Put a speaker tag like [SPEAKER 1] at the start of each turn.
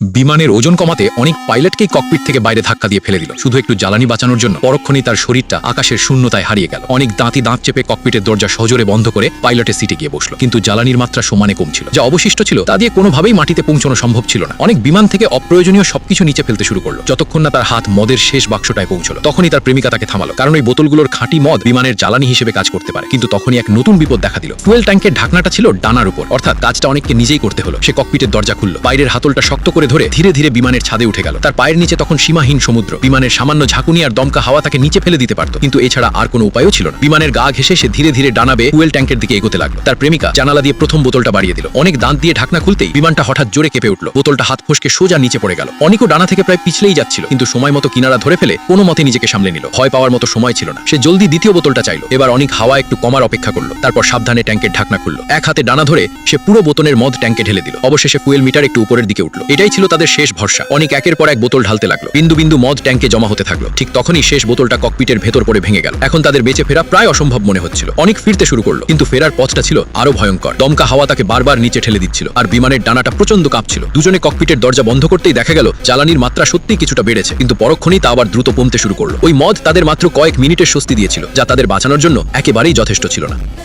[SPEAKER 1] বিমানের ওজন কমাতে অনেক পাইলটকেই ককপিট থেকে বাইরে ধাক্কা দিয়ে ফেলে দিল শুধু একটু জ্বালানি বাঁচানোর জন্য। পরক্ষণেই তার শরীরটা আকাশের শূন্যতায় হারিয়ে গেল। অনেক দাঁত চেপে ককপিটের দরজা সজোরে বন্ধ করে পাইলটের সিটে গিয়ে বসলো, কিন্তু জ্বালানির মাত্রা সমানে কম ছিল। যা অবশিষ্ট ছিল তা দিয়ে কোনোভাবেই মাটিতে পৌঁছানো সম্ভব ছিল না। অনেক বিমান থেকে অপ্রয়োজনীয় সবকিছু নিচে ফেলতে শুরু করলো, যতক্ষণ না তার হাত মদের শেষ বাক্সটায় পৌঁছলো। তখনই তার প্রেমিকা তাকে থামালো, কারণ ওই বোতলগুলোর খাঁটি মদ বিমানের জ্বালানি হিসেবে কাজ করতে পারে। কিন্তু তখনই এক নতুন বিপদ দেখা দিল। ফুয়েল ট্যাঙ্কের ঢাকনাটা ছিল ডানার উপর, অর্থাৎ কাজটা অনেককে নিজেই করতে হলো। সে ককপিটের দরজা খুলল, বাইরের হাতলটা শক্ত করে ধরে ধীরে ধীরে বিমানের ছাদে উঠে গেল। তার পায়ের নিচে তখন সীমাহীন সমুদ্র। বিমানের সামান্য ঝাঁকুনি আর দমকা হাওয়া তাকে নিচে ফেলে দিতে পারত, কিন্তু এছাড়া আর কোনো উপায়ও ছিল না। বিমানের গা ঘেঁষে সে ধীরে ধীরে ডানা বেয়ে ফুয়েল ট্যাঙ্কের দিকে এগোতে লাগলো। তার প্রেমিকা জানালা দিয়ে প্রথম বোতলটা বাড়িয়ে দিল। অনেক দাঁত দিয়ে ঢাকনা খুলতেই বিমানটা হঠাৎ জোরে কেঁপে উঠল। বোতলটা হাত ফসকে সোজা নিচে পড়ে গেল। অনেকও ডানা থেকে প্রায় পিছলেই যাচ্ছিল, কিন্তু সময় মতো কিনারা ধরে ফেলে কোনো মতে নিজেকে সামলে নিল। ভয় পাওয়ার মতো সময় ছিল না। সে জলদি দ্বিতীয় বোতলটা চাইলো। এবার অনেক হাওয়া একটু কমার অপেক্ষা করলো, তারপর সাবধানে ট্যাঙ্কের ঢাকনা খুললো। এক হাতে ডানা ধরে সে পুরো বোতলের মদ ট্যাঙ্কে ঢেলে দিল। অবশেষে ফুয়েল মিটার একটু উপরের দিকে উঠলো। এটাই ছিল তাদের শেষ ভরসা। অনেক একের পর এক বোতল ঢালতে লাগলো। বিন্দু বিন্দু মদ ট্যাঙ্কে জমা হতে থাকলো। ঠিক তখনই শেষ বোতলটা ককপিটের ভেতর পড়ে ভেঙে গেল। এখন তাদের বেঁচে ফেরা প্রায় অসম্ভব মনে হচ্ছিল। অনেক ফিরতে শুরু করলো, কিন্তু ফেরার পথটা ছিল আরো ভয়ঙ্কর। দমকা হাওয়া তাকে বারবার নিচে ঠেলে দিচ্ছিল, আর বিমানের ডানাটা প্রচন্ড কাঁপছিল। দুজনে ককপিটের দরজা বন্ধ করতেই দেখা গেল জ্বালানির মাত্রা সত্যিই কিছুটা বেড়েছে, কিন্তু পরক্ষণেই তা আবার দ্রুত কমতে শুরু করলো। ওই মদ তাদের মাত্র কয়েক মিনিটের স্বস্তি দিয়েছিল, যা তাদের বাঁচানোর জন্য একেবারেই যথেষ্ট ছিল না।